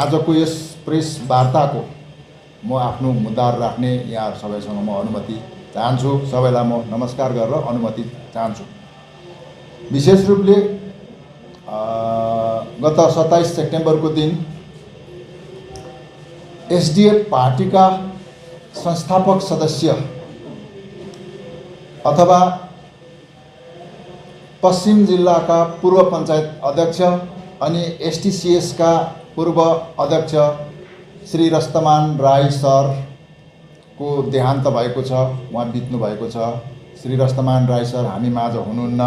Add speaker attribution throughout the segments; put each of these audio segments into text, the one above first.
Speaker 1: आजको यस प्रेस वार्ताको म आफ्नो मुद्दाहरू राख्ने यहाँ सबैसँग म अनुमति चाहन्छु। सबैलाई म नमस्कार गरेर अनुमति चाहन्छु। विशेष रूपले गत 27 सेप्टेम्बरको दिन एसडिएफ पार्टीका संस्थापक सदस्य अथवा पश्चिम जिल्लाका पूर्व पञ्चायत अध्यक्ष अनि एसटिसिएस का पूर्व अध्यक्ष श्री रस्तमान राई सर को देहान्त भएको छ। उहाँ बित्नु भएको छ। श्री रस्तमान राई सर हामी माझ हुनुहुन्न।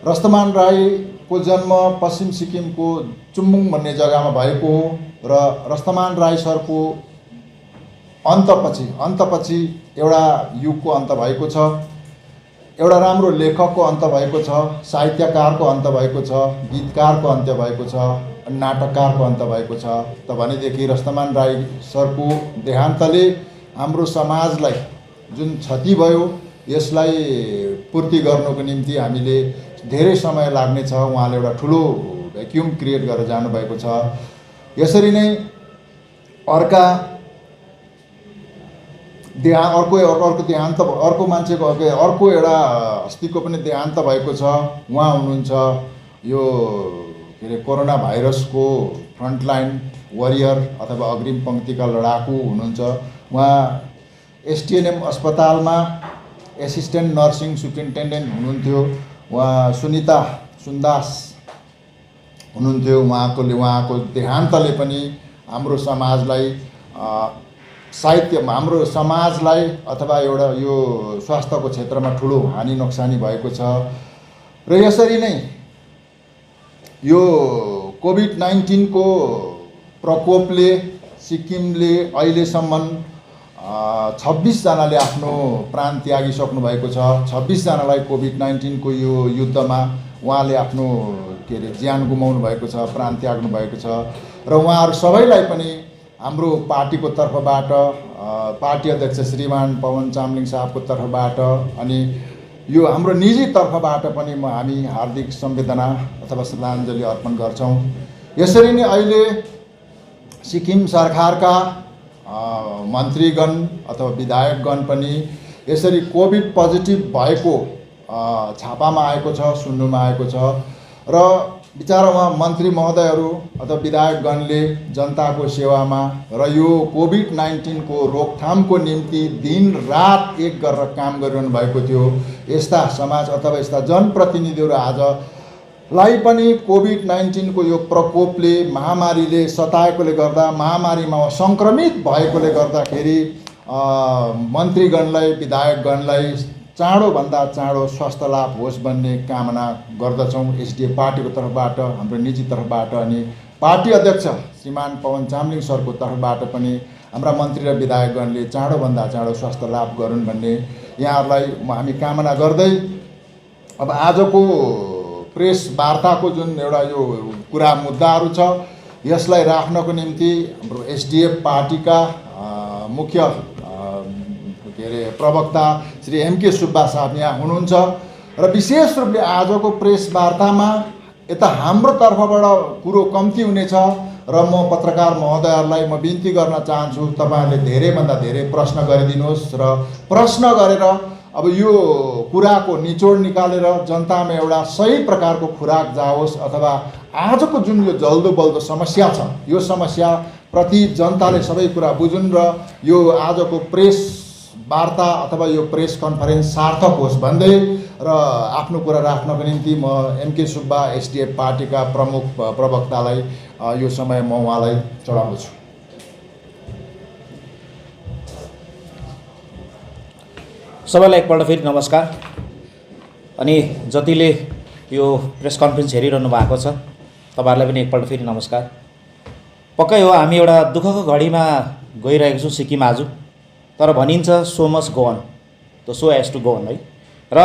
Speaker 1: रस्तमान राई को जन्म पश्चिम सिक्किमको चुम्बुङ भन्ने जग्गामा भएको हो र रस्तमान राई सर को अन्तपछि एउटा युगको अन्त भएको छ। एउटा राम्रो लेखकको अन्त भएको छ, साहित्यकारको अन्त भएको छ, गीतकारको अन्त्य भएको छ, नाटककारको अन्त भएको छ। त भनेदेखि रस्तमान राई सरको देहान्तले हाम्रो समाजलाई जुन क्षति भयो यसलाई पूर्ति गर्नको निम्ति हामीले धेरै समय लाग्नेछ। उहाँले एउटा ठुलो भ्याक्युम क्रिएट गरेर जानुभएको छ। यसरी नै अर्को देहान्त अर्को मान्छेको अर्को एउटा हस्तीको पनि देहान्त भएको छ। उहाँ हुनुहुन्छ यो के अरे कोरोना भाइरसको फ्रन्टलाइन वरियर अथवा अग्रिम पङ्क्तिका लडाकु हुनुहुन्छ। उहाँ एसटिएनएम अस्पतालमा एसिस्टेन्ट नर्सिङ सुप्रिन्टेन्डेन्ट हुनुहुन्थ्यो। उहाँ सुनिता सुन्दास हुनुहुन्थ्यो। उहाँको देहान्तले पनि हाम्रो समाजलाई साहित्यमा हाम्रो समाजलाई अथवा एउटा यो स्वास्थ्यको क्षेत्रमा ठुलो हानि नोक्सानी भएको छ। र यसरी नै यो कोभिड-19 को प्रकोपले सिक्किमले अहिलेसम्म 26 जनाले आफ्नो प्राण त्यागिसक्नु भएको छ। 26 जनालाई कोभिड-19 को यो युद्धमा उहाँले आफ्नो के अरे ज्यान गुमाउनु भएको छ, प्राण त्याग्नु भएको छ। र उहाँहरू सबैलाई पनि हाम्रो पार्टीको तर्फबाट पार्टी अध्यक्ष श्रीमान पवन चामलिङ साहबको तर्फबाट अनि यो हाम्रो निजी तर्फबाट पनि हामी हार्दिक संवेदना अथवा श्रद्धाञ्जली अर्पण गर्छौँ। यसरी नै अहिले सिक्किम सरकारका मन्त्रीगण अथवा विधायकगण पनि यसरी कोभिड पोजिटिभ भएको छापामा आएको छ, सुन्नुमा आएको छ। र बिचारा उहाँ मन्त्री महोदयहरू अथवा विधायकगणले जनताको सेवामा र यो कोभिड-19 को रोकथामको निम्ति दिन रात एक गरेर काम गरिरहनु भएको थियो। यस्ता समाज अथवा यस्ता जनप्रतिनिधिहरू आजलाई पनि कोभिड-19 को यो प्रकोपले महामारीले सताएकोले गर्दा महामारीमा सङ्क्रमित भएकोले गर्दाखेरि मन्त्रीगणलाई विधायकगणलाई चाँडोभन्दा चाँडो स्वास्थ्य लाभ होस् भन्ने कामना गर्दछौँ। एसडिएफ पार्टीको तर्फबाट, हाम्रो निजी तर्फबाट अनि पार्टी अध्यक्ष श्रीमान पवन चामलिङ सरको तर्फबाट पनि हाम्रा मन्त्री र विधायकगणले चाँडोभन्दा चाँडो स्वास्थ्य लाभ गरून् भन्ने यहाँहरूलाई हामी कामना गर्दै अब आजको प्रेस वार्ताको जुन एउटा यो कुरा मुद्दाहरू छ यसलाई राख्नको निम्ति हाम्रो एसडिएफ पार्टीका मुख्य के अरे प्रवक्ता श्री एमके सुब्बा साहब यहाँ हुनुहुन्छ। र विशेष रूपले आजको प्रेस वार्तामा यता हाम्रो तर्फबाट कुरो कम्ती हुनेछ र म पत्रकार महोदयहरूलाई म बिन्ती गर्न चाहन्छु तपाईहरुले धेरैभन्दा धेरै प्रश्न गरिदिनुहोस् र प्रश्न गरेर अब यो कुराको निचोड निकालेर जनतामा एउटा सही प्रकारको खुराक जाओस् अथवा आजको जुन यो जल्दो बल्दो समस्या छ यो समस्या प्रति जनताले सबै कुरा बुझुन् र यो आजको प्रेस वार्ता अथवा यो प्रेस कन्फरेन्स सार्थक होस् भन्दै र आफ्नो कुरा राख्नको निम्ति म एमके सुब्बा एसडिएफ पार्टीका प्रमुख प्रवक्तालाई यो समय म उहाँलाई चढाउँछु।
Speaker 2: सबैलाई एकपल्ट फेरि नमस्कार। अनि जतिले यो प्रेस कन्फरेन्स हेरिरहनु भएको छ तपाईहरुलाई पनि एकपल्ट फेरि नमस्कार। पक्कै हो हामी एउटा दुःखको घडीमा गइरहेको छौँ सिक्किम आज, तर भनिन्छ show must go on, the show has to go on है। र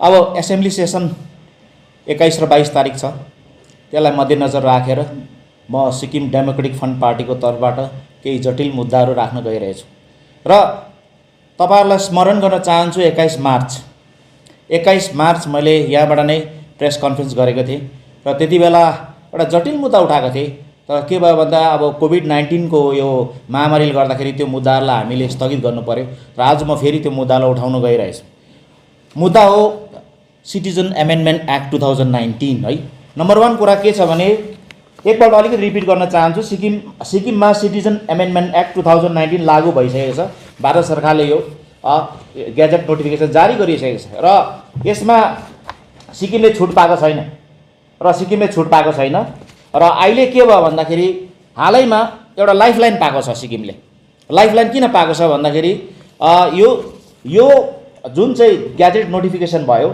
Speaker 2: अब एसेम्ब्ली सेसन 21 र 22 तारिक छ, त्यसलाई मध्यनजर राखेर म सिक्किम डेमोक्रेटिक फ्रन्ट पार्टीको तर्फबाट केही जटिल मुद्दाहरू राख्न गइरहेछु र तपाईहरुलाई स्मरण गर्न चाहन्छु 21 मार्च मैले यहाँबाट नै प्रेस कन्फरेन्स गरेको थिएँ र त्यति बेला एउटा जटिल मुद्दा उठाएको थिएँ, तर के भयो भन्दा अब कोभिड-19 को यो महामारीले गर्दाखेरि त्यो मुद्दाहरूलाई हामीले स्थगित गर्नु पर्यो र आज म फेरि त्यो मुद्दालाई उठाउन गइरहेछु। मुद्दा हो सिटिजन एमेन्डमेन्ट एक्ट 2019 है। नम्बर 1 कुरा के छ भने एकपल्ट अलिकति रिपिट गर्न चाहन्छु। सिक्किममा सिटिजन एमेन्डमेन्ट एक्ट 2019 लागू भइसकेको छ। भारत सरकारले यो ग्याजेट नोटिफिकेसन जारी गरिसकेको छ र यसमा सिक्किमले छुट पाएको छैन र अहिले के भयो भन्दाखेरि हालैमा एउटा लाइफलाइन पाएको छ सिक्किमले। लाइफलाइन किन पाएको छ भन्दाखेरि यो जुन चाहिँ ग्याजेट नोटिफिकेसन भयो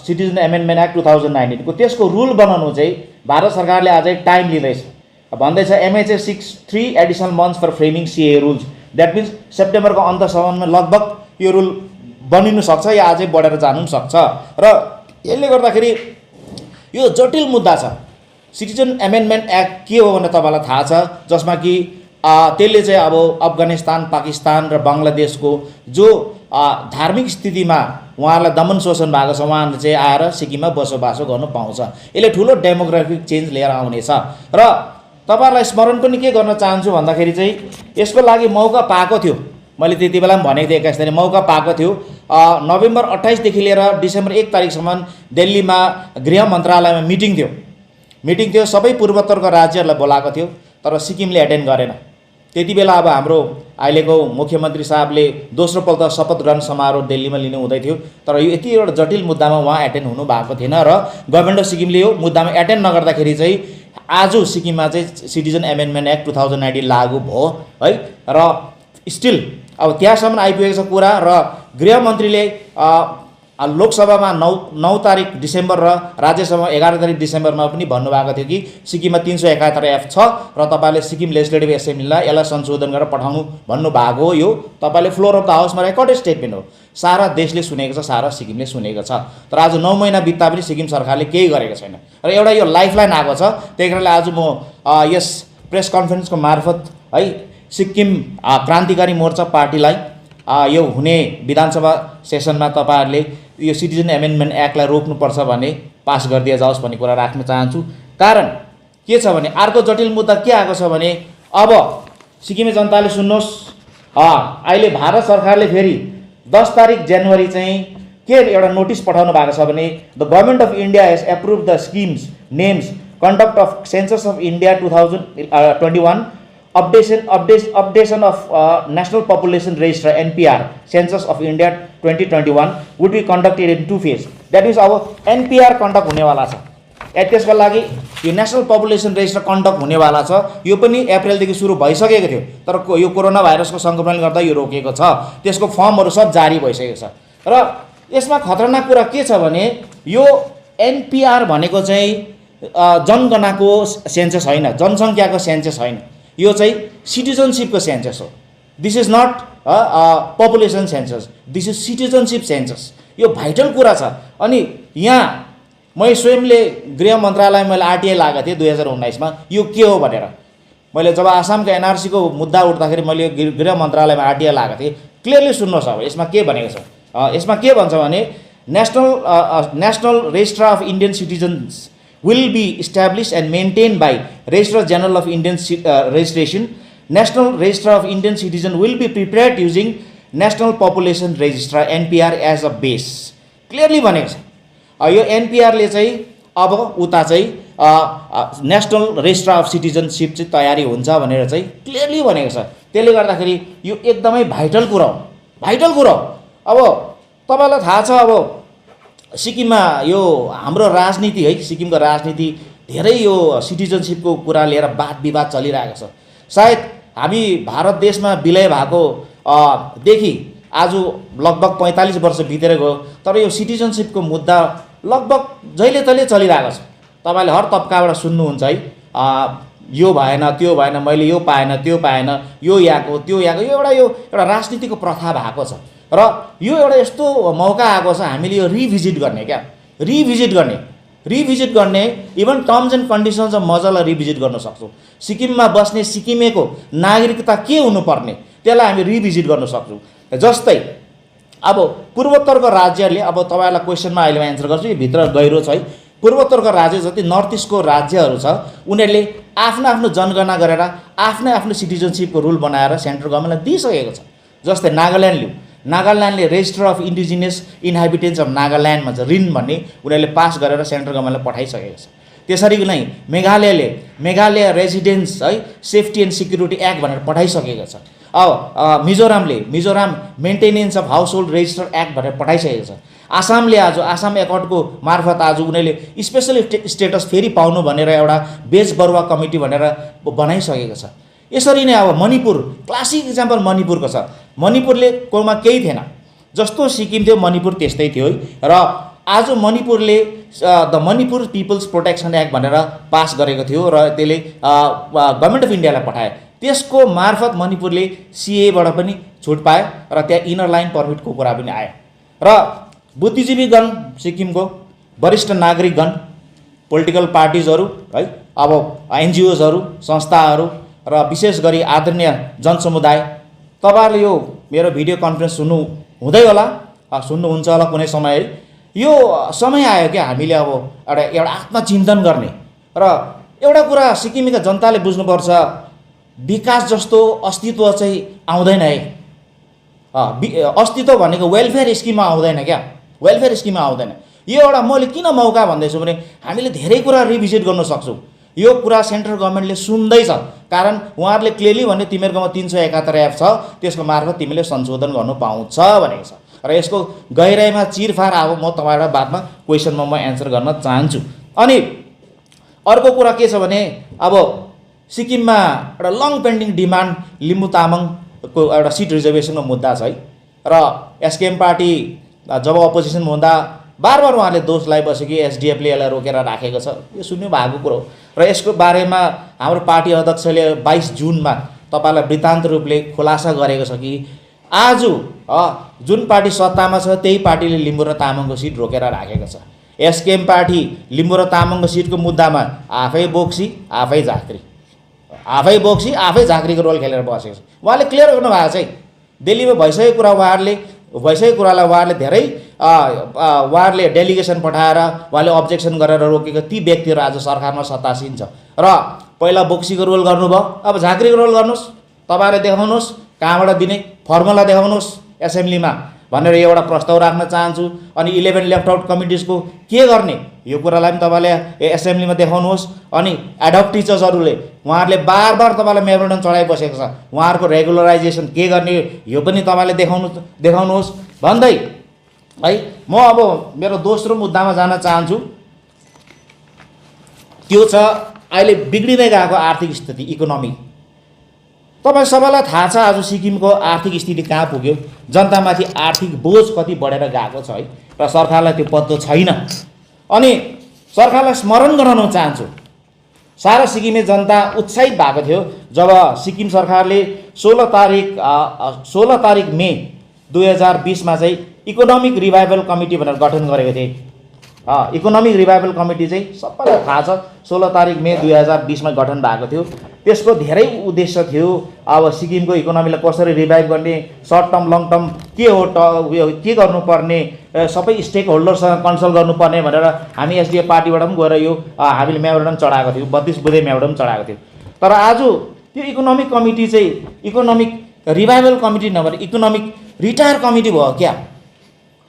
Speaker 2: सिटिजन एमेन्डमेन्ट एक्ट 2019 को त्यसको रुल बनाउनु चाहिँ भारत सरकारले अझै टाइम लिँदैछ। भन्दैछ MHA 63 additional months for framing CAA rules. That means सेप्टेम्बरको अन्तसम्ममा लगभग यो रुल बनिनु सक्छ या अझै बढेर जानु पनि सक्छ र यसले गर्दाखेरि यो जटिल मुद्दा छ। सिटिजन एमेन्डमेन्ट एक्ट के हो भनेर तपाईँलाई थाहा छ, जसमा कि त्यसले चाहिँ अब अफगानिस्तान, पाकिस्तान र बङ्गलादेशको जो धार्मिक स्थितिमा उहाँहरूलाई दमन शोषण भएको छ उहाँहरूले चाहिँ आएर सिक्किममा बसोबासो गर्नु पाउँछ। यसले ठुलो डेमोग्राफिक चेन्ज लिएर आउनेछ र तपाईँहरूलाई स्मरण पनि के गर्न चाहन्छु भन्दाखेरि चाहिँ यसको लागि मौका पाएको थियो। मैले त्यति बेला पनि भनेको थिएँ 21 तारिक मौका पाएको थियो। नोभेम्बर 28 देखि लिएर डिसेम्बर 1 तारिकसम्म दिल्लीमा गृह मन्त्रालयमा मिटिङ थियो। सबै पूर्वोत्तरको राज्यहरूलाई बोलाएको थियो तर सिक्किमले एटेन्ड गरेन। त्यति बेला अब हाम्रो अहिलेको मुख्यमन्त्री साहबले दोस्रो पल्ट शपथ ग्रहण समारोह दिल्लीमा लिनु हुँदै थियो तर यो यति एउटा जटिल मुद्दामा उहाँ एटेन्ड हुनु भएको थिएन र गभर्मेन्ट अफ सिक्किमले यो मुद्दामा एटेन्ड नगर्दाखेरि चाहिँ आज सिक्किममा चाहिँ सिटिजन एमेन्डमेन्ट एक्ट 2019 लागू भयो है र स्टिल अब त्यहाँसम्म आइपुगेको छ कुरा र गृहमन्त्रीले लोकसभामा 9 तारिक डिसेम्बर र राज्यसभामा 11 तारिक डिसेम्बरमा पनि भन्नुभएको थियो कि सिक्किममा 371F छ र तपाईँले सिक्किम लेजिस्लेटिभ एसेम्ब्लीलाई यसलाई संशोधन गरेर पठाउनु भन्नुभएको हो। यो तपाईँले फ्लोर अफ द हाउसमा रेकर्डेड स्टेटमेन्ट हो। सारा देशले सुनेको छ, सारा सिक्किमले सुनेको छ। तर आज 9 महिना बित्दा पनि सिक्किम सरकारले केही गरेको छैन र एउटा यो लाइफलाइन आएको छ। त्यही कारणले आज म यस प्रेस कन्फरेन्सको मार्फत है सिक्किम क्रान्तिकारी मोर्चा पार्टीलाई यो हुने विधानसभा सेसनमा तपाईँहरूले यो सिटिजन एमेन्डमेन्ट एक्टलाई रोक्नुपर्छ भने पास गरिदिए जाओस् भन्ने कुरा राख्न चाहन्छु। कारण के छ भने अर्को जटिल मुद्दा के आएको छ भने अब सिक्किमे जनताले सुन्नुहोस्, अहिले भारत सरकारले फेरि 10 तारिक जनवरी चाहिँ के एउटा नोटिस पठाउनु भएको छ भने the government of India has approve the schemes names conduct of census of India 2021 updation of National Population Register NPR Census of India 2021 would be conducted in 2 phases. That means अब NPR conduct हुनेवाला छ। त्यसको लागि यो national population resistor conduct हुनेवाला छ। यो पनि अप्रिलदेखि सुरु भइसकेको थियो तर यो कोरोना भाइरसको सङ्क्रमणले गर्दा यो रोकिएको छ। त्यसको फर्महरू सब जारी भइसकेको छ र यसमा खतरनाक कुरा के छ भने यो NPR भनेको चाहिँ जनगणनाको सेन्सस होइन, जनसङ्ख्याको सेन्सस होइन, यो चाहिँ सिटिजनसिपको सेन्सस हो। This is not population census, this is citizenship census. यो भाइटल कुरा छ। अनि यहाँ मैले स्वयंले गृह मन्त्रालय मैले RTI लगाएको थिएँ 2019मा यो के हो भनेर। मैले जब आसामको NRC को मुद्दा उठ्दाखेरि मैले गृह मन्त्रालयमा RTI लगाएको थिएँ। क्लियरली सुन्नुहोस् अब यसमा के भनेको छ। यसमा के भन्छ भने national register of Indian citizens will be established and maintained by Registrar General of Indian Registration. National Register of Indian Citizen will be prepared using National Population Register NPR as a base. Clearly भनेको छ। यो NPR ले चाहिँ अब उता चाहिँ national register of citizenship चाहिँ तयारी हुन्छ भनेर चाहिँ क्लियरली भनेको छ। त्यसले गर्दाखेरि यो एकदमै भाइटल कुरा हो। अब तपाईँलाई थाहा छ अब सिक्किममा यो हाम्रो राजनीति है, सिक्किमको राजनीति धेरै यो सिटिजनसिपको कुरा लिएर वाद विवाद चलिरहेको छ। सायद हामी भारत देशमा विलय भएको देखि आज लगभग 45 वर्ष बितेर गयो तर यो सिटिजनसिपको मुद्दा लगभग जहिले तहिले चलिरहेको छ। तपाईँले हर तबकाबाट सुन्नुहुन्छ है, यो भएन त्यो भएन, मैले यो पाएन त्यो पाएन, यो यहाँको त्यो यहाँको, यो एउटा राजनीतिको प्रथा भएको छ र यो एउटा यस्तो मौका आएको छ हामीले यो रिभिजिट गर्ने इभन टर्म्स एन्ड कन्डिसन्स मजालाई रिभिजिट गर्न सक्छौँ। सिक्किममा बस्ने सिक्किमेको नागरिकता के हुनुपर्ने त्यसलाई हामी रिभिजिट गर्न सक्छौँ। जस्तै अब पूर्वोत्तरको राज्यहरूले अब तपाईँलाई क्वेसनमा अहिले एन्सर गर्छु, यो भित्र गहिरो छ है। पूर्वोत्तरको राज्य जति नर्थ इस्टको राज्यहरू छ उनीहरूले आफ्नो आफ्नो जनगणना गरेर आफ्नै आफ्नो सिटिजनसिपको रुल बनाएर सेन्ट्रल गभर्मेन्टलाई दिइसकेको छ। जस्तै नागाल्यान्ड लिउँ, नागाल्यान्डले register of indigenous inhabitants of Nagaland भन्छ, रिन भन्ने उनीहरूले पास गरेर सेन्ट्रल गभर्मेन्टलाई पठाइसकेको छ। त्यसरी नै मेघालयले मेघालय रेजिडेन्स है सेफ्टी एन्ड सिक्युरिटी एक्ट भनेर पठाइसकेको छ। अब मिजोरामले Mizoram maintenance of household register act भनेर पठाइसकेको छ। आसामले आज आसाम एकर्डको मार्फत आज उनीहरूले स्पेसल स्टेटस फेरि पाउनु भनेर एउटा बेच बरुवा कमिटी भनेर बनाइसकेको छ। यसरी नै अब मणिपुर क्लासिक इक्जाम्पल मणिपुरको छ। मणिपुरले कोमा केही थिएन, जस्तो सिक्किम थियो मणिपुर त्यस्तै थियो है। र आज मणिपुरले the Manipur people's protection act भनेर पास गरेको थियो र त्यसले गभर्मेन्ट अफ इन्डियालाई पठायो। त्यसको मार्फत मणिपुरले सिएबाट पनि छुट पायो र त्यहाँ इनर लाइन पर्मिटको कुरा पनि आयो। र बुद्धिजीवीगण सिक्किमको वरिष्ठ नागरिकगण, पोलिटिकल पार्टिजहरू है, अब एनजिओजहरू, संस्थाहरू र विशेष गरी आदरणीय जनसमुदाय, तपाईँहरूले यो मेरो भिडियो कन्फरेन्स सुन्नु हुँदै होला, सुन्नुहुन्छ होला कुनै समय है। यो समय आयो क्या हामीले अब एउटा आत्मचिन्तन गर्ने र एउटा कुरा सिक्किमका जनताले बुझ्नुपर्छ, विकास जस्तो अस्तित्व चाहिँ आउँदैन है। अस्तित्व भनेको वेलफेयर स्किममा आउँदैन क्या, वेलफेयर स्किममा आउँदैन। यो एउटा मैले किन मौका भन्दैछु भने हामीले धेरै कुरा रिभिजिट गर्न सक्छौँ। यो कुरा सेन्ट्रल गभर्मेन्टले सुन्दैछ, कारण उहाँहरूले क्लियरली भन्यो तिमीहरूकोमा 371 एफ छ, त्यसको मार्फत तिमीले संशोधन गर्नु पाउँछ भनेको छ। र यसको गहिराइमा चिरफार अब म तपाईँलाई बादमा क्वेसनमा म एन्सर गर्न चाहन्छु। अनि अर्को कुरा के छ भने अब सिक्किममा एउटा लङ पेन्डिङ डिमान्ड लिम्बू तामाङको एउटा सिट रिजर्भेसनको मुद्दा छ है। र एसकेएम पार्टी जब अपोजिसनमा हुँदा बार उहाँले दोष लगाइबस्यो कि एसडिएफले यसलाई रोकेर राखेको छ, यो सुन्नु भएको कुरो हो। र यसको बारेमा हाम्रो पार्टी अध्यक्षले 22 जुनमा तपाईँलाई वृत्तान्त रूपले खुलासा गरेको छ कि आज जुन पार्टी सत्तामा छ त्यही पार्टीले लिम्बू र तामाङको सिट रोकेर राखेको छ। एसकेएम पार्टी लिम्बू र तामाङको सिटको मुद्दामा आफै बोक्सी आफै झाँक्री, आफै बोक्सी आफै झाँक्रीको रोल खेलेर बसेको छ। उहाँले क्लियर गर्नुभएको छ है, दिल्लीमा भइसकेको कुरा भइसकेको कुरालाई उहाँहरूले धेरै उहाँहरूले डेलिगेसन पठाएर उहाँले अब्जेक्सन गरेर रोकेको ती व्यक्तिहरू आज सरकारमा सत्तासीन छ। र पहिला बोक्सीको रोल गर्नुभयो, अब झाँक्रीको रोल गर्नुहोस्, तपाईँहरूले देखाउनुहोस् कहाँबाट दिने फर्मुला देखाउनुहोस् एसेम्ब्लीमा भनेर एउटा प्रस्ताव राख्न चाहन्छु। अनि 11 लेफ्ट आउट कमिटिजको के गर्ने यो कुरालाई पनि तपाईँले एसेम्ब्लीमा देखाउनुहोस्। अनि एडहक टिचर्सहरूले उहाँहरूले बार तपाईँलाई मेमोरेन्डम चढाइबसेको छ, उहाँहरूको रेगुलराइजेसन के गर्ने यो पनि तपाईँले देखाउनुहोस् भन्दै है। म अब मेरो दोस्रो मुद्दामा जान चाहन्छु, त्यो छ अहिले बिग्रिँदै गएको आर्थिक स्थिति, इकोनोमी। तपाईँ सबैलाई थाहा छ आज सिक्किमको आर्थिक स्थिति कहाँ पुग्यो, जनतामाथि आर्थिक बोझ कति बढेर गएको छ है। र सरकारलाई त्यो पत्तो छैन। अनि सरकारलाई स्मरण गराउन चाहन्छु, सारा सिक्किमे जनता उत्साहित भएको थियो जब सिक्किम सरकारले 16 तारिक मे 2020मा चाहिँ इकोनोमिक रिभाइभल कमिटी भनेर गठन गरेको थिए। इकोनोमिक रिभाइभल कमिटी चाहिँ सबैलाई थाहा छ 16 तारिक मे 2020मा गठन भएको थियो। त्यसको धेरै उद्देश्य थियो, अब सिक्किमको इकोनोमीलाई कसरी रिभाइभ गर्ने, सर्ट टर्म लङ टर्म के हो, के गर्नुपर्ने, सबै स्टेक होल्डरसँग कन्सल्ट गर्नुपर्ने भनेर हामी एसडिएफ पार्टीबाट पनि गएर यो हामीले मेमोरेन्डम चढाएको थियौँ, 32 बुँदे मेमोरेन्डम चढाएको थियौँ। तर आज त्यो इकोनोमिक कमिटी चाहिँ इकोनोमिक रिभाइभल कमिटी नभएर इकोनोमिक रिटायर कमिटी भयो क्या।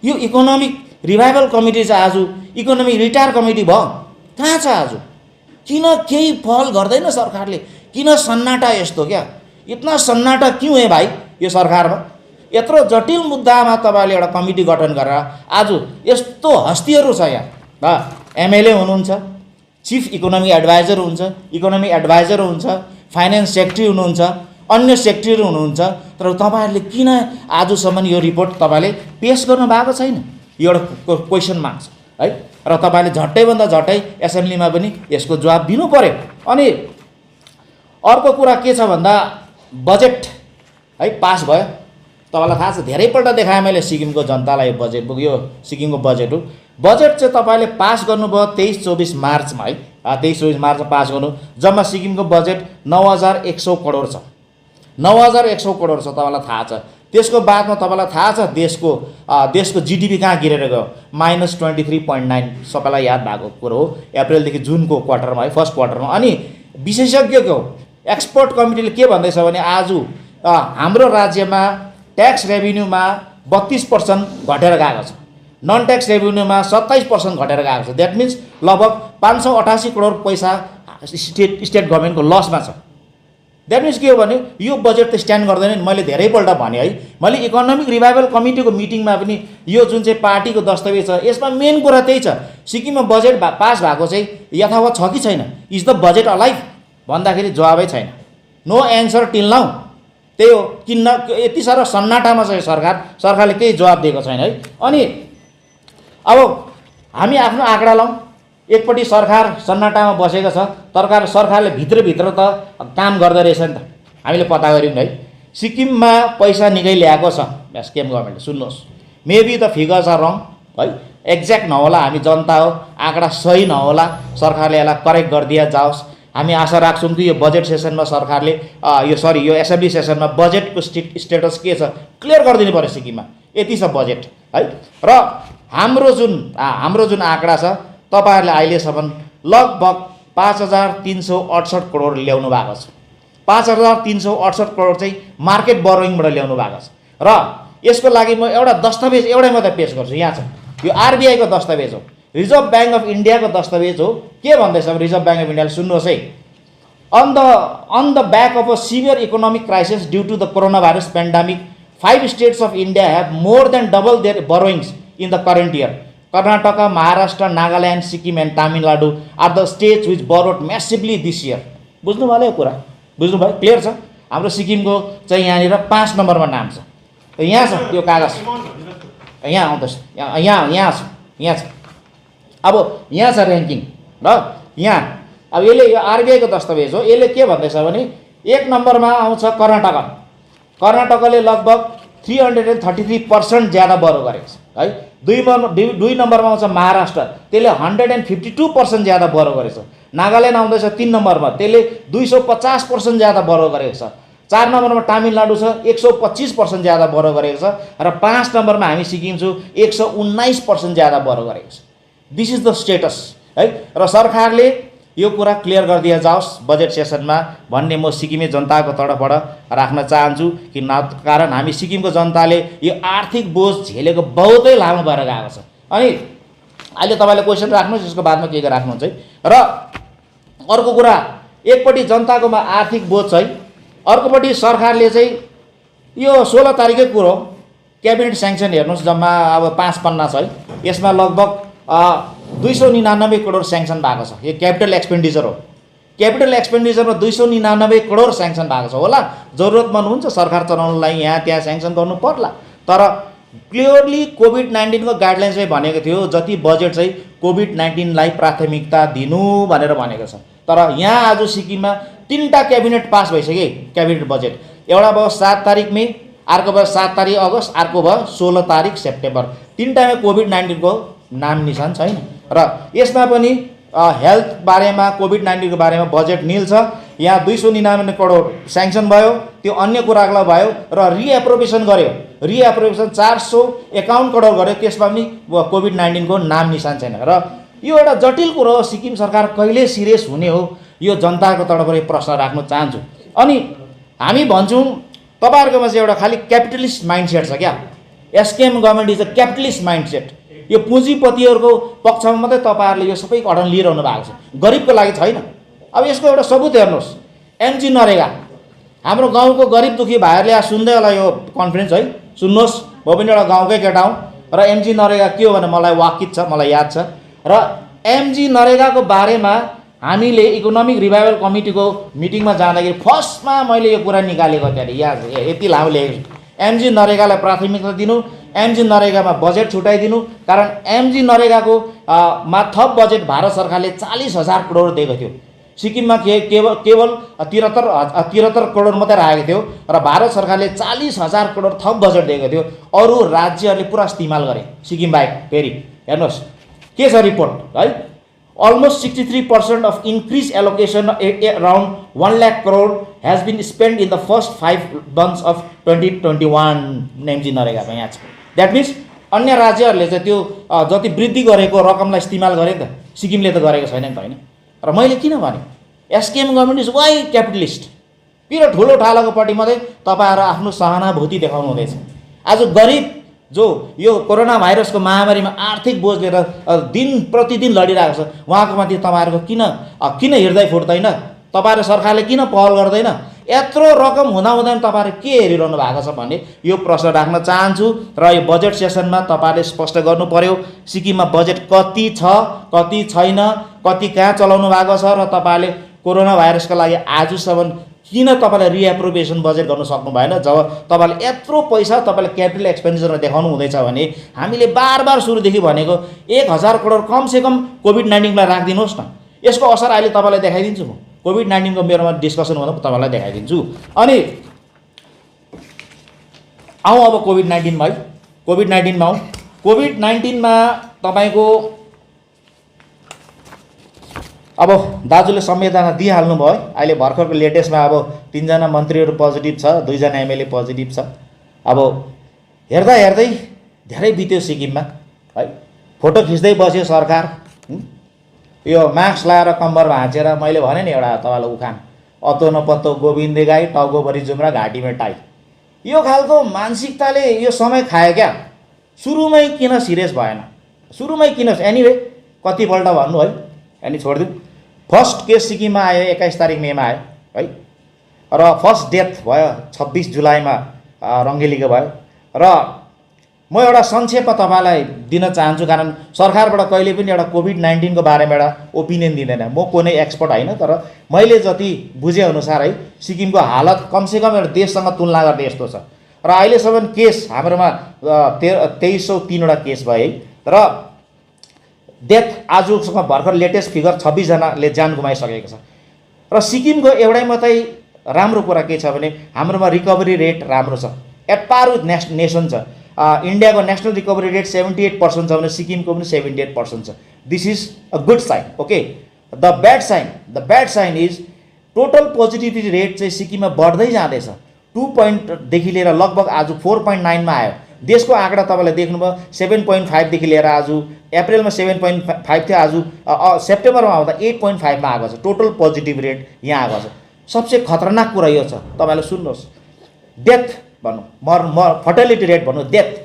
Speaker 2: यो इकोनोमिक रिभाइभल कमिटी चाहिँ आज इकोनोमिक रिटायर कमिटी भयो, कहाँ छ आज? किन केही पहल गर्दैन सरकारले? किन सन्नाटा यस्तो क्या? इतना सन्नाटा क्यों है भाइ यो सरकारमा? यत्रो जटिल मुद्दामा तपाईँले एउटा कमिटी गठन गरेर आज यस्तो हस्तीहरू छ यहाँ। एमएलए हुनुहुन्छ, चिफ इकोनोमिक एडभाइजर हुन्छ, इकोनोमिक एडभाइजर हुन्छ, फाइनेन्स सेक्रेटरी हुनुहुन्छ, अन्य सेक्रेटरी हुनुहुन्छ, तर तपाईँहरूले किन आजसम्म यो रिपोर्ट तपाईँले पेस गर्नु भएको छैन? यो एउटा क्वेसन मार्क छ है। र तपाईँले झट्टैभन्दा झट्टै एसेम्ब्लीमा पनि यसको जवाब दिनु पर्यो। अनि अर्को कुरा के छ भन्दा बजेट है पास भयो। तपाईँलाई थाहा छ धेरैपल्ट देखाएँ मैले सिक्किमको जनतालाई बजेट बुक, यो सिक्किमको बजेट हो। बजेट चाहिँ तपाईँले पास गर्नुभयो 23-24 मार्चमा है। 23-24 मार्चमा पास गर्नु। जम्मा सिक्किमको बजेट 9100 करोड छ। 9100 करोड छ, तपाईँलाई थाहा छ। त्यसको बादमा तपाईँलाई थाहा छ देशको जिडिपी कहाँ गिरेर गयो, -23.9, सबैलाई याद भएको कुरो हो, अप्रिलदेखि जुनको क्वार्टरमा है, फर्स्ट क्वार्टरमा। अनि विशेषज्ञको एक्सपर्ट कमिटीले के भन्दैछ भने आज हाम्रो राज्यमा ट्याक्स रेभिन्यूमा 32% घटेर गएको छ, नन ट्याक्स रेभिन्यूमा 27% घटेर गएको छ। द्याट मिन्स लगभग 588 करोड पैसा स्टेट गभर्मेन्टको लसमा छ। द्याट मिन्स के हो भने यो बजेट त स्ट्यान्ड गर्दैन। मैले धेरैपल्ट भने है, मैले इकोनोमिक रिभाइभल कमिटीको मिटिङमा पनि यो जुन चाहिँ पार्टीको दस्तावेज छ यसमा मेन कुरा त्यही छ, सिक्किममा बजेट पास भएको चाहिँ यथावत छ कि छैन, इज द बजेट अलाइभ भन्दाखेरि जवाबै छैन। No answer till now. त्यही हो, किन्न यति साह्रो सन्नाटामा छ सरकारले केही जवाब दिएको छैन है। अनि अब हामी आफ्नो आँकडा लाउँ। एकपट्टि सरकार सन्नाटामा बसेको छ, सरकारले भित्रभित्र त काम गर्दो रहेछ नि त, हामीले पत्ता गऱ्यौँ है। सिक्किममा पैसा निकै ल्याएको छ एसकेएम गभर्मेन्टले, सुन्नुहोस्, maybe the figures are wrong है, एक्ज्याक्ट नहोला, हामी जनता हो, आँकडा सही नहोला, सरकारले यसलाई करेक्ट गरिदिया जाओस्। हामी आशा राख्छौँ कि यो बजेट सेसनमा सरकारले यो एसेम्ब्ली सेसनमा बजेटको स्टेटस के छ क्लियर गरिदिनु पऱ्यो सिक्किममा। यति छ बजेट है। र हाम्रो जुन आँकडा छ, तपाईँहरूले अहिलेसम्म लगभग 5,368 करोड ल्याउनु भएको छ। 5,368 करोड चाहिँ मार्केट बोरोइङबाट ल्याउनु भएको छ। र यसको लागि म एउटा दस्तावेज एउटै मात्रै पेश गर्छु, यहाँ छ, यो आरबिआईको दस्तावेज हो, रिजर्भ ब्याङ्क अफ इन्डियाको दस्तावेज हो। के भन्दैछ रिजर्भ ब्याङ्क अफ इन्डियाले, सुन्नुहोस् है। On the back of a severe economic crisis due to the coronavirus pandemic, 5 states of India have more than double their borrowings in the current year. Karnataka, Maharashtra, Nagaland, Sikkim and Tamil Nadu are the states which borrowed massively this year. बुझ्नु भयो यो कुरा, बुझ्नु भयो, clear छ। हाम्रो सिक्किमको चाहिँ यहाँनिर 5 नम्बरमा नाम छ, यहाँ छ त्यो कागज, यहाँ आउँदैछ, यहाँ छ। अब यहाँ छ ऱ्याङ्किङ र यहाँ अब यसले यो आरबिआईको दस्तावेज हो। यसले के भन्दैछ भने 1 नम्बरमा आउँछ कर्नाटकले लगभग 333% ज्यादा बरो गरेको छ है। 2 नम्बरमा आउँछ महाराष्ट्र, त्यसले 152% ज्यादा बरो गरेको छ। नागाल्यान्ड आउँदैछ 3 नम्बरमा, त्यसले 250% ज्यादा बरो गरेको छ। 4 नम्बरमा तमिलनाडु छ, 125% ज्यादा बरो गरेको छ। र 5 नम्बरमा हामी सिक्किम छु, 119% ज्यादा बरो गरेको छ। दिस इज द स्टेटस है। र सरकारले यो कुरा क्लियर गरिदिया जाओस् बजेट सेसनमा भन्ने म सिक्किमे जनताको तर्फबाट राख्न चाहन्छु। कि कारण हामी सिक्किमको जनताले यो आर्थिक बोझ झेलेको बहुतै लामो भएर गएको छ। अनि अहिले तपाईँले क्वेसन राख्नुहोस्, यसको बादमा के राख्नुहुन्छ है। र अर्को कुरा, एकपट्टि जनताकोमा आर्थिक बोझ छ है, अर्कोपट्टि सरकारले चाहिँ यो 16 तारिखकै कुरो क्याबिनेट स्याङ्सन हेर्नुहोस्, जम्मा अब 5 पन्ना छ है, यसमा लगभग 299 करोड स्याङ्सन भएको छ। यो क्यापिटल एक्सपेन्डिचर हो, क्यापिटल एक्सपेन्डिचरमा 299 करोड स्याङ्सन भएको छ होला। जरुरतमन्द हुन्छ सरकार चलाउनलाई यहाँ त्यहाँ स्याङ्सन गर्नु पर्ला, तर क्लियरली कोभिड-19 को गाइडलाइन्स चाहिँ भनेको थियो जति बजेट चाहिँ कोभिड-19लाई प्राथमिकता दिनु भनेर भनेको छ। तर यहाँ आज सिक्किममा 3टा क्याबिनेट पास भइसक्यो क्याबिनेट बजेट। एउटा भयो 7 तारिक मे, अर्को भयो 7 तारिक अगस्त, अर्को भयो 16 तारिक सेप्टेम्बर। 3टामा कोभिड-19 को नाम निशान छैन। र यसमा पनि हेल्थ बारेमा कोभिड-19 को बारेमा बजेट निल छ। यहाँ 299 करोड स्याङ्सन भयो, त्यो अन्य कुरालाई भयो र रिएप्रोभेसन गर्यो, रिएप्रोभेसन 451 करोड गर्यो, त्यसमा पनि कोभिड-19 को नाम निशान छैन। र यो एउटा जटिल कुरो हो, सिक्किम सरकार कहिले सिरियस हुने हो यो जनताको तर्फबाट प्रश्न राख्न चाहन्छु। अनि हामी भन्छौँ तपाईँहरूकोमा चाहिँ एउटा खालि क्यापिटलिस्ट माइन्डसेट छ क्या, SKM government is a capitalist mindset. यो पुँजीपतिहरूको पक्षमा मात्रै तपाईँहरूले यो सबै अडन लिइरहनु भएको छ, गरिबको लागि छैन। अब यसको एउटा सबुत हेर्नुहोस्, एमजी नरेगा, हाम्रो गाउँको गरिब दुखी भाइहरूले सुन्दै होला यो कन्फरेन्स है, सुन्नुहोस्, म पनि एउटा गाउँकै केटा हुँ। र एमजी नरेगा के हो भने मलाई वाकिफ छ, मलाई याद छ। र एमजी नरेगाको बारेमा हामीले इकोनोमिक रिभाइभल कमिटीको मिटिङमा जाँदाखेरि फर्स्टमा मैले यो कुरा निकालेको थिएँ, यहाँ यति लामो लेखेको छु, एमजी नरेगालाई प्राथमिकता दिनु, एमजी नरेगामा बजेट छुट्याइदिनु। कारण एमजी नरेगाको मा थप बजेट भारत सरकारले 40,000 करोड दिएको थियो, सिक्किममा केवल 73 करोड मात्रै राखेको थियो र भारत सरकारले 40,000 करोड थप बजेट दिएको थियो। अरू राज्यहरूले पुरा इस्तेमाल गरे, सिक्किम बाहेक। फेरि हेर्नुहोस् के छ रिपोर्ट है, almost 63% of increased allocation around 1 lakh crore has been spent in the first 5 months of 2021 नेम्जी नरेगामा यहाँ छ। द्याट मिन्स अन्य राज्यहरूले चाहिँ त्यो जति वृद्धि गरेको रकमलाई इस्तेमाल गरे नि त, सिक्किमले त गरेको छैन नि त होइन। र मैले किन भने SKM government is why capitalist, पिरो ठुलो ठालोको पट्टि मात्रै तपाईँहरू आफ्नो सहानुभूति देखाउनु हुँदैछ। आज गरिब जो यो कोरोना भाइरसको महामारीमा आर्थिक बोझ लिएर दिन प्रतिदिन लडिरहेको छ, उहाँको माथि तपाईँहरूको किन हृदय फुट्दैन? तपाईँहरू सरकारले किन पहल गर्दैन? यत्रो रकम हुँदा तपाईँहरू के हेरिरहनु भएको छ भन्ने यो प्रश्न राख्न चाहन्छु। र यो बजेट सेसनमा तपाईँहरूले स्पष्ट गर्नु पर्यो सिक्किममा बजेट कति छ, कति छैन, कति कहाँ चलाउनु भएको छ, र तपाईँहरूले कोरोना भाइरसको लागि आजसम्म किन तपाईँले रिएप्रोप्रिएसन बजेट गर्नु सक्नु भएन? जब तपाईँले यत्रो पैसा तपाईँले क्यापिटल एक्सपेन्डिचरमा देखाउनु हुँदैछ भने हामीले बार सुरुदेखि भनेको 1000 करोड कमसेकम कोभिड-19लाई राखिदिनुहोस् न। यसको असर अहिले तपाईँलाई देखाइदिन्छु म। कोभिड-19 को मेरोमा डिस्कसन हुँदा तपाईँलाई देखाइदिन्छु। अनि आउँ अब कोभिड-19मा है, कोभिड-19मा आउँ। कोभिड-19मा तपाईँको अब दाजुले संवेदना दिइहाल्नु भयो। अहिले भर्खरको लेटेस्टमा अब 3 जना मन्त्रीहरू पोजिटिभ छ, 2 जना एमएलए पोजिटिभ छ। अब हेर्दा धेरै बित्यो सिक्किममा है। फोटो खिच्दै बस्यो सरकार, यो मास्क लगाएर कम्बर भाँचेर। मैले भने नि एउटा तपाईँलाई उखान, अतो नपत्तो गोविन्दे गाई, टाउकोभरि जुम्रा घाँटीमा टाई। यो खालको मानसिकताले यो समय खायो क्या। सुरुमै किन सिरियस भएन? सुरुमै किन? एनिवे कतिपल्ट भन्नु है, अनि छोडिदिउँ। फर्स्ट केस सिक्किममा आयो 21 तारिक मेमा आयो है, र फर्स्ट डेथ भयो 26 जुलाईमा रङ्गेलीको भयो। र म एउटा संक्षेपमा तपाईँलाई दिन चाहन्छु, कारण सरकारबाट कहिले पनि एउटा कोभिड-19 को बारेमा एउटा ओपिनियन दिँदैन। म कुनै एक्सपर्ट होइन, तर मैले जति बुझेअनुसार है सिक्किमको हालत कमसेकम एउटा देशसँग तुलना गर्ने यस्तो छ। र अहिलेसम्म केस हाम्रोमा 2303 वटा केस भयो है, र डेथ आजसँग भर्खर लेटेस्ट फिगर 26 जनाले ज्यान गुमाइसकेको छ। र सिक्किमको एउटै मात्रै राम्रो कुरा के छ भने हाम्रोमा रिकभरी रेट राम्रो छ, एट पार विथ नेसन छ। इन्डियाको नेसनल रिकभरी रेट 78% छ भने सिक्किमको पनि 78% छ। This is a good sign. Okay, the bad sign is total positivity rate चाहिँ सिक्किममा बढ्दै जाँदैछ। 2 देखि लिएर लगभग आज 4.9 आयो। देशको आँकडा तपाईँले देख्नुभयो 7.5 देखि लिएर आज अप्रिलमा 7.5 थियो, आज सेप्टेम्बरमा आउँदा 8.5 मा आएको छ। टोटल पोजिटिभ रेट यहाँ आएको छ। सबसे खतरनाक कुरा यो छ, तपाईँले सुन्नुहोस्, डेथ भनौँ, फर्टिलिटी रेट भनौँ, डेथ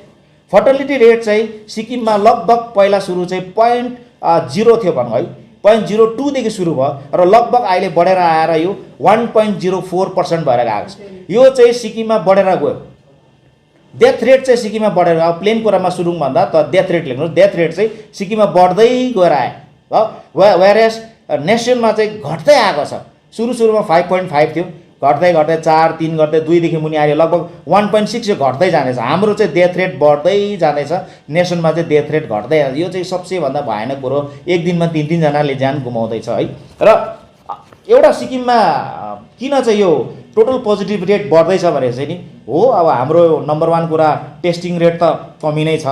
Speaker 2: फर्टिलिटी रेट चाहिँ सिक्किममा लगभग पहिला सुरु चाहिँ 0.0 थियो भनौँ है, 0.02 देखि सुरु भयो, र लगभग अहिले बढेर आएर यो 1.04% भएर गएको छ। यो चाहिँ सिक्किममा बढेर गयो। डेथ रेट चाहिँ सिक्किममा बढेर गयो। प्लेन कुरामा सुरु भन्दा त डेथ रेट लेख्नुहोस्, डेथ रेट चाहिँ सिक्किममा बढ्दै गएर आयो, वेयरएज नेसनमा चाहिँ घट्दै आएको छ। सुरुमा 5.5 थियो, घट्दै 4, 3 गर्दै 2 देखि मुनि आयो, लगभग 1.6 घट्दै जाँदैछ। हाम्रो चाहिँ डेथ रेट बढ्दै जाँदैछ, नेसनमा चाहिँ डेथ रेट घट्दै जाँदैछ। यो चाहिँ सबसे भन्दा भयानक कुरो, एक दिनमा 3 जनाले ज्यान गुमाउँदैछ है। र एउटा सिक्किममा किन चाहिँ यो टोटल पोजिटिभ रेट बढ्दैछ भने चाहिँ नि हो, अब हाम्रो नम्बर 1 कुरा टेस्टिङ रेट त कमी नै छ।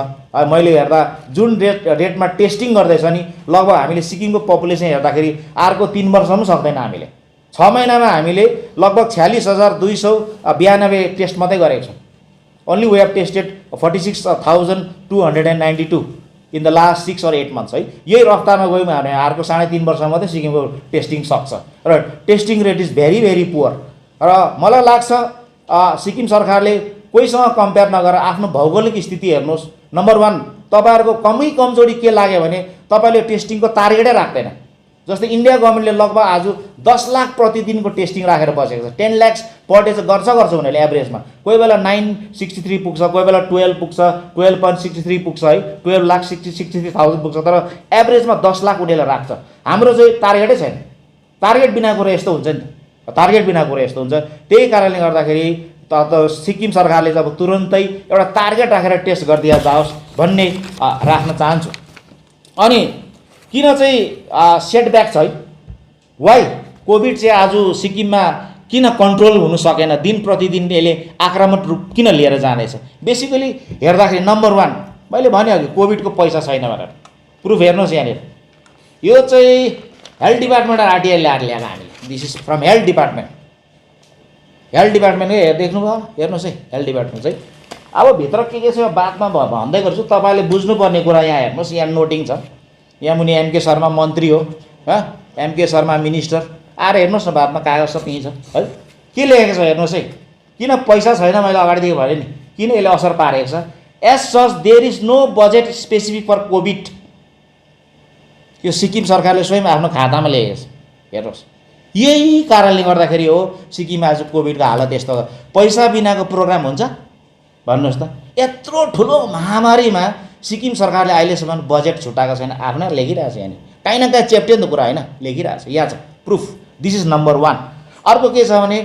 Speaker 2: मैले हेर्दा जुन रेटमा टेस्टिङ गर्दैछ नि, लगभग हामीले सिक्किमको पपुलेसन हेर्दाखेरि अर्को 3 वर्ष पनि सक्दैन। हामीले 6 महिनामा हामीले लगभग 46,292 टेस्ट मात्रै गरेको छौँ। Only we have tested 46,292 in the last 6 or 8 months है। यही रफ्तारमा गयौँ भने अर्को 3.5 वर्षमा मात्रै सिक्किमको टेस्टिङ सक्छ, र testing rate is very poor. र मलाई लाग्छ सिक्किम सरकारले कोहीसँग कम्पेयर नगरेर आफ्नो भौगोलिक स्थिति हेर्नुहोस्। नम्बर 1, तपाईँहरूको कमजोरी के लाग्यो भने तपाईँले टेस्टिङको टार्गेटै राख्दैन। जस्तै इन्डिया गभर्मेन्टले लगभग आज 10 लाख प्रतिदिनको टेस्टिङ राखेर बसेको छ। 10 lakhs पर डे चाहिँ गर्छ उनीहरूले एभरेजमा। कोही बेला 963 पुग्छ, कोही बेला 12 पुग्छ, 12.63 पुग्छ है, 12,63,000 पुग्छ, तर एभरेजमा 10 लाख उनीहरूले राख्छ। हाम्रो चाहिँ टार्गेटै छैन। टार्गेट बिना कुरा यस्तो हुन्छ नि, टार्गेट बिना कुरा यस्तो हुन्छ। त्यही कारणले गर्दाखेरि त सिक्किम सरकारले जब तुरुन्तै एउटा टार्गेट राखेर टेस्ट गरिदिया जाओस् भन्ने राख्न चाहन्छु। अनि किन चाहिँ सेटब्याक छ है, वाइ कोभिड चाहिँ आज सिक्किममा किन कन्ट्रोल हुन सकेन, दिन प्रतिदिन यसले आक्रामक रूप किन लिएर जाँदैछ? बेसिकली हेर्दाखेरि नम्बर 1 मैले भने अघि कोभिडको पैसा छैन भनेर प्रुफ हेर्नुहोस् यहाँनिर। यो चाहिँ हेल्थ डिपार्टमेन्ट आरटिआई ल्याएर ल्याएको हामीले this is from health department. Health डिपार्टमेन्टकै देख्नुभयो, हेर्नुहोस् है हेल्थ डिपार्टमेन्ट चाहिँ। अब भित्र के छ बादमा भन्दै गर्छु, तपाईँले बुझ्नुपर्ने कुरा यहाँ हेर्नुहोस्, यहाँ नोटिङ छ। यहाँ मुनि एमके शर्मा मन्त्री हो, एमके शर्मा मिनिस्टर, आएर हेर्नुहोस् न बादमा कागज सब यहीँ छ है। के लेखेको छ हेर्नुहोस् है, किन पैसा छैन मैले अगाडिदेखि भने नि, किन यसले असर पारेको छ। As such there is no budget specific for Covid. यो सिक्किम सरकारले स्वयं आफ्नो खातामा लेखेको छ, हेर्नुहोस्। यही कारणले गर्दाखेरि हो सिक्किममा आज कोभिडको हालत यस्तो। पैसा बिनाको प्रोग्राम हुन्छ भन्नुहोस् त। यत्रो ठुलो महामारीमा सिक्किम सरकारले अहिलेसम्म बजेट छुट्याएको छैन, आफ्नै लेखिरहेको छ यहाँनिर। काहीँ न काहीँ चेप्टे नि त कुरा होइन, लेखिरहेको छ, यहाँ छ प्रुफ। This is number 1। अर्को के छ भने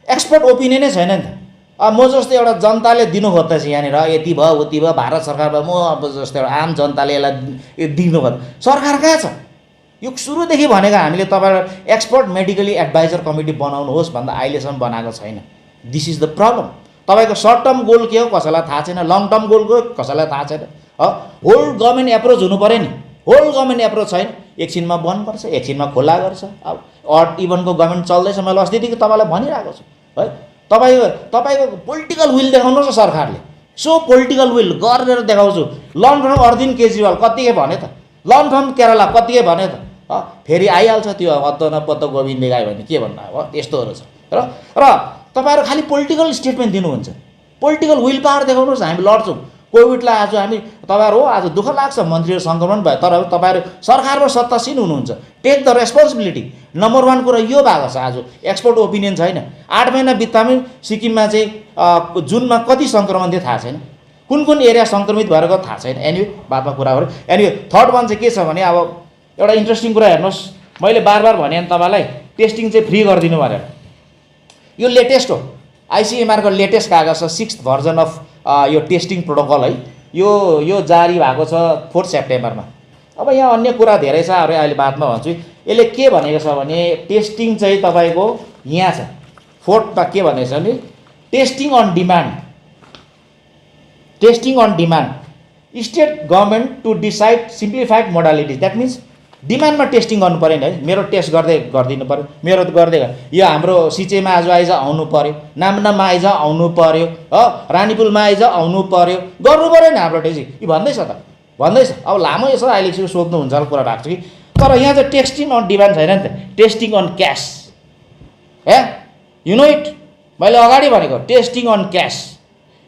Speaker 2: एक्सपर्ट ओपिनियनै छैन नि त। म जस्तो एउटा जनताले दिनु खोज्दैछ यहाँनिर, यति भयो उति भयो, भारत सरकारमा म अब जस्तो एउटा आम जनताले यसलाई दिनु खोज्छ। सरकार कहाँ छ? यो सुरुदेखि भनेको हामीले तपाईँलाई एक्सपर्ट मेडिकली एडभाइजर कमिटी बनाउनुहोस् भन्दा अहिलेसम्म बनाएको छैन। This is the problem. तपाईँको सर्ट टर्म गोल के हो कसैलाई थाहा छैन, लङ टर्म गोल के हो कसैलाई थाहा छैन। होल गभर्मेन्ट एप्रोच हुनु पऱ्यो नि, होल गभर्मेन्ट एप्रोच छैन। एकछिनमा बन्द गर्छ, एकछिनमा खुल्ला गर्छ। अब अड इभनको गभर्मेन्ट चल्दैछ, मैले अस्तिदेखि तपाईँलाई भनिरहेको छु है। तपाईँको पोलिटिकल विल देखाउनुहोस् न सरकारले। सो पोलिटिकल विल गरेर देखाउँछु। लङ टर्म अरविन्द केजरीवाल कतिकै भन्यो त, लङ टर्म केरला कतिकै भन्यो त। फेरि आइहाल्छ त्यो अत्तो न पत्तो गोविन्दले गायो भने के भन्नु अब, यस्तोहरू छ। र तपाईँहरू खालि पोलिटिकल स्टेटमेन्ट दिनुहुन्छ, पोलिटिकल विल पावर देखाउनुहोस्, हामी लड्छौँ कोभिडलाई। आज हामी तपाईँहरू हो, आज दुःख लाग्छ मन्त्रीहरू सङ्क्रमण भयो, तर तपाईँहरू सरकारमा सत्तासीन हुनुहुन्छ, टेक द रेस्पोन्सिबिलिटी। नम्बर 1 कुरा यो भएको छ। आज एक्सपर्ट ओपिनियन छैन। 8 महिना बित्तामै सिक्किममा चाहिँ जुनमा कति सङ्क्रमण थियो थाहा छैन, कुन एरिया सङ्क्रमित भएर गयो थाहा छैन। एनिवे बादमा कुरा गरौँ। एनिवे थर्ड 1 चाहिँ के छ भने अब एउटा इन्ट्रेस्टिङ कुरा हेर्नुहोस्, मैले बार भने तपाईँलाई टेस्टिङ चाहिँ फ्री गरिदिनु भनेर। यो लेटेस्ट हो, आइसिएमआरको लेटेस्ट कागज छ, 6th भर्जन अफ यो टेस्टिङ प्रोटोकल है। यो जारी भएको छ 4 सेप्टेम्बरमा। अब यहाँ अन्य कुरा धेरै छ, अरे अहिले बादमा भन्छु। यसले के भनेको छ भने टेस्टिङ चाहिँ तपाईँको यहाँ छ 4मा के भनेको छ भने testing on demand. Testing on demand, state government to decide simplified modalities. That means डिमान्डमा टेस्टिङ गर्नु पऱ्यो नि है। मेरो टेस्ट गरिदिनु पऱ्यो, मेरो गर्दै यो हाम्रो सिचेमा आज आइज आउनु पऱ्यो, नामनाममा आइज आउनु पऱ्यो, रानीपुलमा आइज आउनु पऱ्यो, गर्नु पऱ्यो नि हाम्रो टेस्टिङ। यो भन्दैछ त, भन्दैछ। अब लामो यसो अहिले चाहिँ सोध्नुहुन्छ होला कुरा राख्छु कि, तर यहाँ चाहिँ टेस्टिङ अन डिमान्ड छैन नि त, testing on cash. You know it, मैले अगाडि भनेको टेस्टिङ अन क्यास।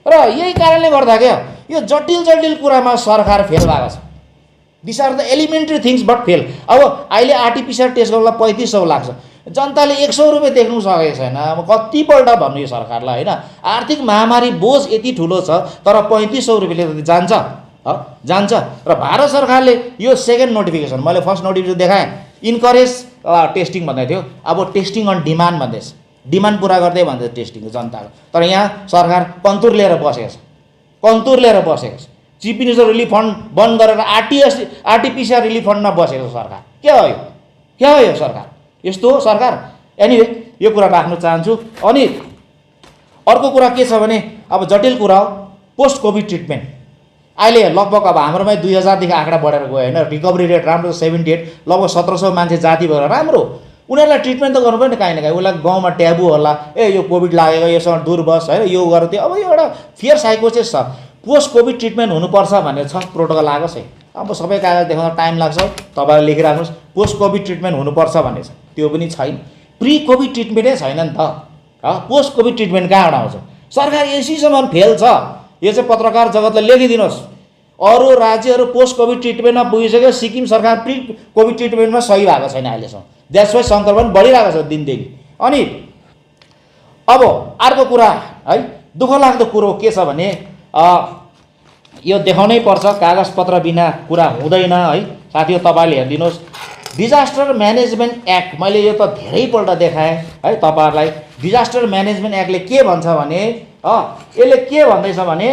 Speaker 2: र यही कारणले गर्दा क्या यो जटिल कुरामा सरकार फेल भएको छ। This are the elementary things but fail. अब अहिले आरटिपिसिआर टेस्ट गर्नलाई 3500 लाग्छ, जनताले 100 रुपियाँ देख्नु सकेको छैन। अब कतिपल्ट भन्नु यो सरकारलाई होइन। आर्थिक महामारी बोझ यति ठुलो छ, तर 3500 रुपियाँले जान्छ जान्छ। र भारत सरकारले यो सेकेन्ड नोटिफिकेसन, मैले फर्स्ट नोटिफिकेसन देखाएँ इन्करेज टेस्टिङ भन्दै थियो, अब टेस्टिङ अन डिमान्ड भन्दैछ। डिमान्ड पुरा गर्दै भन्दैछ टेस्टिङको जनताको। तर यहाँ सरकार कन्तुर लिएर बसेको छ, कन्तुर लिएर बसेको छ। चिफ मिनिस्टर रिलिफ फन्ड बन्द गरेर आरटिपिसिआर रिलिफ फन्डमा बसेको सरकार। के हो यो, के हो यो सरकार? यस्तो हो सरकार। एनिवे यो कुरा राख्न चाहन्छु। अनि अर्को कुरा के छ भने अब जटिल कुरा हो पोस्ट कोभिड ट्रिटमेन्ट। अहिले लगभग अब हाम्रोमा 2000 देखि आँकडा बढेर गयो होइन। रिकभरी रेट राम्रो 78, लगभग 1700 मान्छे जाति भएर राम्रो। उनीहरूलाई ट्रिटमेन्ट त गर्नु पर्यो नि काहीँ न काहीँ। उसलाई गाउँमा ट्याबु होला, यो कोभिड लागेको योसँग दूर बस होइन, यो गर त्यो। अब यो एउटा फियर साइकोसिस छ। पोस्ट कोभिड ट्रिटमेन्ट हुनुपर्छ भनेर छ, प्रोटोकल आएको छ। अब सबै कागज देखाउन टाइम लाग्छ, तपाईँले लेखिराख्नुहोस् पोस्ट कोभिड ट्रिटमेन्ट हुनुपर्छ भन्ने छ, त्यो पनि छैन। प्री कोभिड ट्रिटमेन्टै छैन नि त। पोस्ट कोभिड ट्रिटमेन्ट कहाँबाट आउँछ? सरकार यसैसम्म फेल छ। यो चाहिँ पत्रकार जगतलाई लेखिदिनुहोस्। अरू राज्यहरू पोस्ट कोभिड ट्रिटमेन्टमा पुगिसक्यो, सिक्किम सरकार प्री कोभिड ट्रिटमेन्टमा सही भएको छैन अहिलेसम्म। द्याट्स वाइ सङ्क्रमण बढिरहेको छ दिनदेखि। अनि अब अर्को कुरा है, दुःख लाग्दो कुरो के छ भने यो देखाउनै पर्छ, कागजपत्र बिना कुरा हुँदैन है। साथीहरू तपाईँले हेरिदिनुहोस्, डिजास्टर म्यानेजमेन्ट एक्ट, मैले यो त धेरैपल्ट देखाएँ है तपाईँहरूलाई। डिजास्टर म्यानेजमेन्ट एक्टले के भन्छ भने यसले के भन्दैछ भने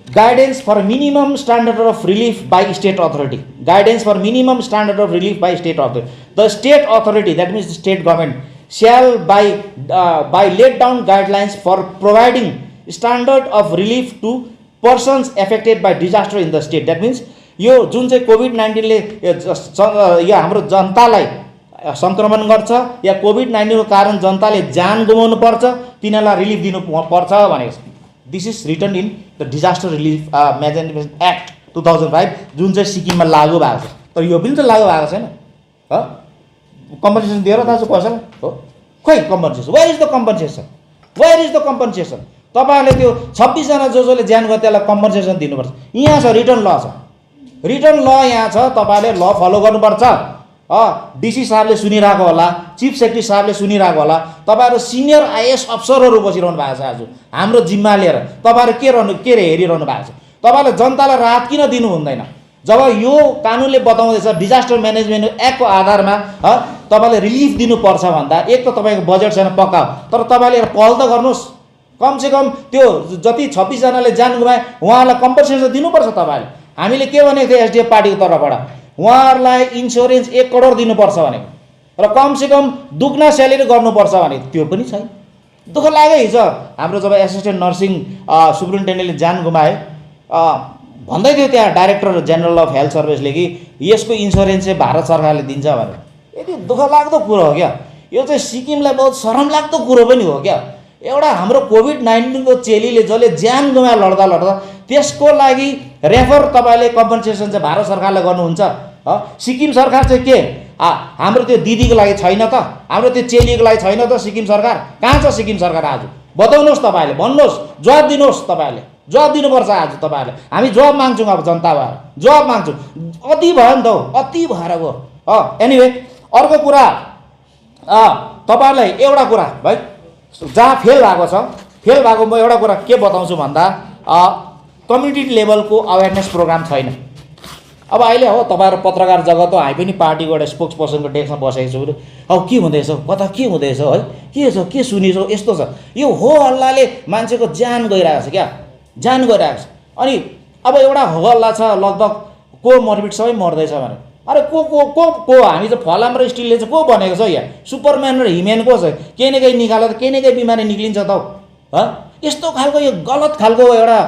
Speaker 2: guidance for minimum standard of relief by state authority. Guidance for minimum standard of relief by state authority. The state authority, that means state government, shall by laid down guidelines for providing standard of relief to persons affected by disaster in the state. That means यो जुन चाहिँ COVID-19 ले यो हाम्रो जनतालाई सङ्क्रमण गर्छ या COVID-19 को कारण जनताले जान गुमाउनु पर्छ तिनीहरूलाई रिलिफ दिनु पर्छ भनेको छ। This is written in the disaster relief management act 2005 जुन चाहिँ सिक्किममा लागू भएको छ। तर यो बिल चाहिँ लागू भएको छैन। कम्पनसेसन दिएर दाजु कसैलाई हो खोइ compensation where is the compensation where is the compensation. तपाईँहरूले त्यो 26 जना जसले ज्यान गयो त्यसलाई कम्पनसेसन दिनुपर्छ। यहाँ छ रिटर्न ल छ रिटर्न ल यहाँ छ तपाईँहरूले ल फलो गर्नुपर्छ। डिसी साहबले सुनिरहेको होला चिफ सेक्रेटरी साहबले सुनिरहेको होला तपाईँहरू सिनियर आइएएस अफसरहरू बसिरहनु भएको छ आज हाम्रो जिम्मा लिएर तपाईँहरू के हेरिरहनु भएको छ। तपाईँहरूले जनतालाई राहत किन दिनु हुँदैन जब यो कानुनले बताउँदैछ डिजास्टर म्यानेजमेन्ट एक्टको आधारमा तपाईँले रिलिफ दिनुपर्छ भन्दा एक त तपाईँको बजेट छैन पक्का तर तपाईँले पहल त गर्नुहोस्। कमसेकम त्यो जति 26 जनाले जान गुमाए उहाँहरूलाई कम्पनसेसन दिनुपर्छ। तपाईँले हामीले के भनेको थियो एसडिएफ पार्टीको तर्फबाट उहाँहरूलाई इन्सुरेन्स 1 करोड दिनुपर्छ भनेको र कमसेकम दुग्ना स्यालेरी गर्नुपर्छ भनेको त्यो पनि छैन। दुःख लाग्यो हिजो हाम्रो जब एसिस्टेन्ट नर्सिङ सुप्रिन्टेन्डेन्टले जान गुमाए भन्दै थियो त्यहाँ डाइरेक्टर जेनरल अफ हेल्थ सर्भिसले कि यसको इन्सुरेन्स चाहिँ भारत सरकारले दिन्छ भनेर। यति दुःख लाग्दो कुरो हो क्या यो चाहिँ सिक्किमलाई बहुत शरम लाग्दो कुरो पनि हो क्या। एउटा हाम्रो कोभिड-19 को चेलीले जसले ज्यान गुमाएर लड्दा लड्दा त्यसको लागि रेफर तपाईँले कम्पनसेसन चाहिँ भारत सरकारले गर्नुहुन्छ। सिक्किम सरकार चाहिँ के हाम्रो त्यो दिदीको लागि छैन त हाम्रो त्यो चेलीको लागि छैन त सिक्किम सरकार कहाँ छ सिक्किम सरकार आज बताउनुहोस् तपाईँले भन्नुहोस् जवाब दिनुहोस् तपाईँले जवाब दिनुपर्छ आज तपाईँहरूले हामी जवाब माग्छौँ अब जनता भएर जवाब माग्छौँ। अति भयो नि त अति भएर गयो। एनिवे अर्को कुरा तपाईँहरूलाई एउटा कुरा भाइ जहाँ फेल भएको छ फेल भएको म एउटा कुरा के बताउँछु भन्दा कम्युनिटी लेभलको अवेरनेस प्रोग्राम छैन। अब अहिले हो तपाईँहरू पत्रकार जगत हो हामी पनि पार्टीको एउटा स्पोक्स पर्सनको डेस्कमा बसेको छु अब के हुँदैछ कता के हुँदैछ है के छ के सुनिन्छ यस्तो छ यो हो हल्लाले मान्छेको ज्यान गइरहेको छ क्या ज्यान गइरहेको छ। अनि अब एउटा हो हल्ला छ लगभग को मर्बिट सबै मर्दैछ भने अरे को हामी चाहिँ फलाम र स्टिलले चाहिँ को बनेको छ यहाँ सुपरम्यान र हिम्यान को छ केही न केही निकालेर केही न केही बिमारी निक्लिन्छ त यस्तो खालको यो गलत खालको एउटा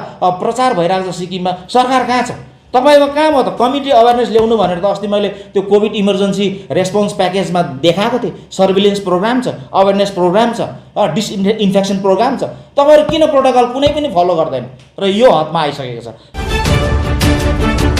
Speaker 2: प्रचार भइरहेको छ सिक्किममा। सरकार कहाँ छ तपाईँको काम हो त कम्युनिटी अवेरनेस ल्याउनु भनेर त अस्ति मैले त्यो कोभिड इमर्जेन्सी रेस्पोन्स प्याकेजमा देखाएको थिएँ। सर्भिलेन्स प्रोग्राम छ अवेरनेस प्रोग्राम छ डिसइन्फेक्सन प्रोग्राम छ तपाईँहरू किन प्रोटोकल कुनै पनि फलो गर्दैन र यो हदमा आइसकेको छ।